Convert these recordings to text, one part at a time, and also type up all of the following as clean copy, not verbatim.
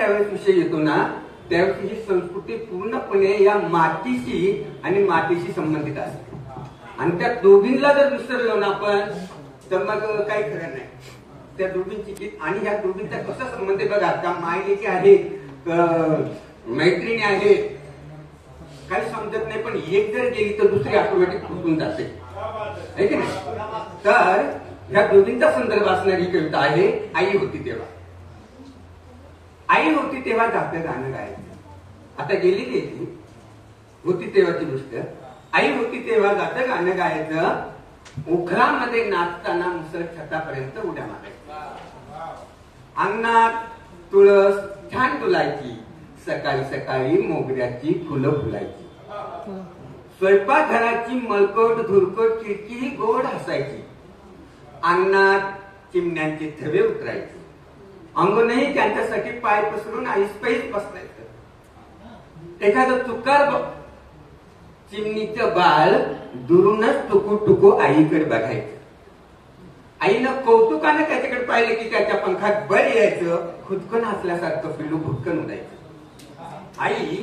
ज्यावेळेस विषय येतो ना त्यावेळेस ही संस्कृती पूर्णपणे या मातीशी आणि मातीशी संबंधित असते आणि त्या दोघींना जर विसरलो ना आपण तर मग काही खरं नाही. त्या दोघींची आणि ह्या दोघींचा कसा संबंध आहे बघा. का मायलेकी आहेत, मैत्रिणी आहेत, काही समजत नाही. पण एक जर गेली तर दुसरी ऑटोमॅटिक फुटून जाते है की नाही. तर ह्या दोघींचा संदर्भ असणारी कविता आहे आई होती तेव्हा. आई होती तेव्हा जातं गाणं गायचं. आता गेली गेली होती तेव्हाची गोष्ट. आई होती तेव्हा जातं गाणं गायचं. उखळामध्ये नाचताना मुसळ छतापर्यंत उड्या मारायची. अंगणात तुळस छान डुलायची. सकाळी सकाळी मोगऱ्याची फुलं फुलायची. स्वयंपाकघराची मलकट धुरकट खिडकी गोड हसायची. अंगणात चिमण्यांचे थवे उतरायचे. अंगणही त्यांच्यासाठी पाय पसरून आईसपैस बसलायचं. एखादं चुकार चिमणीचं बाळ दुरूनच टुकू टुकू आईकडे बघायचं. आईनं कौतुकानं त्याच्याकडे पाहिलं की त्याच्या पंखात बळ यायचं. खुदकन हसल्यासारखं पिल्लू भुटकन उडायचं. आई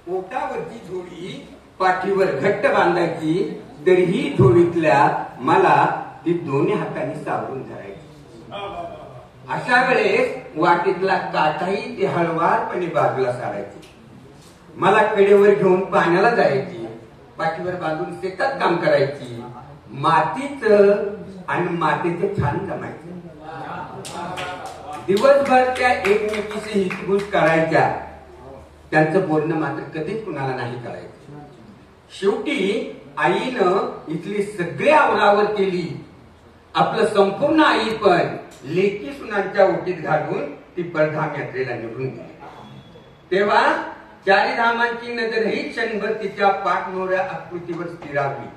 पोटावरची झोळी पाठीवर घट्ट बांधायची. तरीही झोळीतल्या मला ती दोन्ही हातांनी सावरून धरायची. अशा वेळेस वाटीतला काठाही ती हळवारपणे बाजूला सारायची. मला कडेवर घेऊन पाण्याला जायची. पाठीवर बांधून शेतात काम करायची. मातीचं आणि मातीचं छान जमायचं. दिवसभर त्या एकमेकीशी हितगुज करायच्या. त्यांचं बोलणं मात्र कधीच कुणाला नाही करायचं. शेवटी आईनं इथली सगळी आवरावर केली. आपलं संपूर्ण आई पण लेकी सुनांच्या ओटीत घालून ती परधाम यात्रेला निघून गेली. तेव्हा चारीधामांची नजरही क्षणभर तिच्या पाठमोऱ्या आकृतीवर स्थिरावली.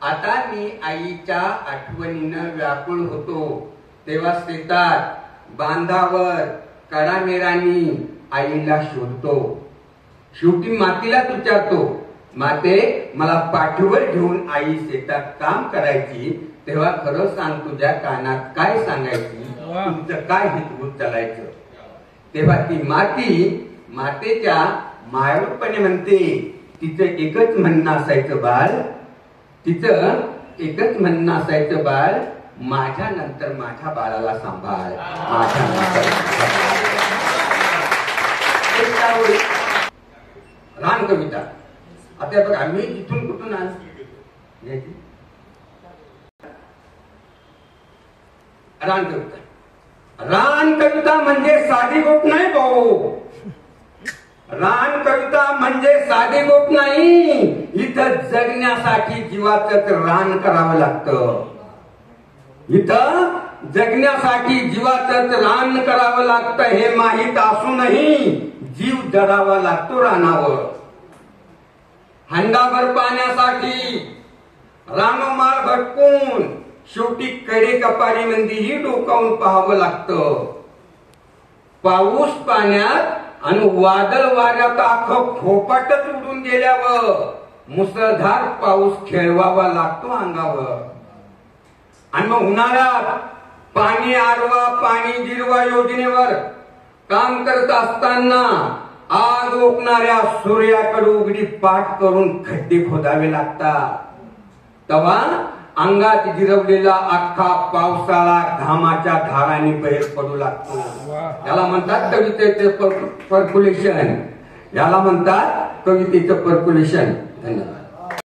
आता मी आईच्या आठवणीनं व्याकुळ होतो. तेव्हा शेतात बांधावर कडामेरांनी आईला शोधतो. शेवटी मातीलाच विचारतो, माते मला पाठीवर घेऊन आई शेतात काम करायची. तेव्हा खरं सांग तुझ्या कानात काय सांगायची, तुमचं काय हितगुज चालायचं. तेव्हा ती मातेच्या मायाळूपणे म्हणते. तिचं एकच म्हणणं असायचं बाळ, माझ्या नंतर माझ्या बाळाला सांभाळ. माझ्या नंतर रान कविता. आता बघ आम्ही इथून कुठून रान कविता म्हणजे साधी गोष्ट नाही भाऊ. रान कविता म्हणजे साधी गोष्ट नाही. इथं जगण्यासाठी जीवाचं रान करावं लागतं. इथं जगण्यासाठी जीवाचं रान करावं लागतं हे माहीत असूनही जीव जडावा लागतो रानावर. हंडाभर पाण्यासाठी रानोमाळ भटकून शेवटी कडे कपारी मंदीही डोकावून पाहावं लागतं. पाऊस पाण्यात आणि वादळ वाऱ्यात अख्खं खोपाटच उडून गेल्यावर मुसळधार पाऊस खेळवावा लागतो अंगावर. आणि मग उन्हाळ्यात पाणी आडवा पाणी जिरवा योजनेवर काम करत असताना आग ओकणाऱ्या सूर्याकडे उघडी पाठ करून खड्डे खोदावे लागतात. तेव्हा अंगात जिरवलेला अख्खा पावसाळा घामाच्या धारांनी बाहेर पडू लागतो. याला म्हणतात कवितेचं पर्क्युलेशन. धन्यवाद.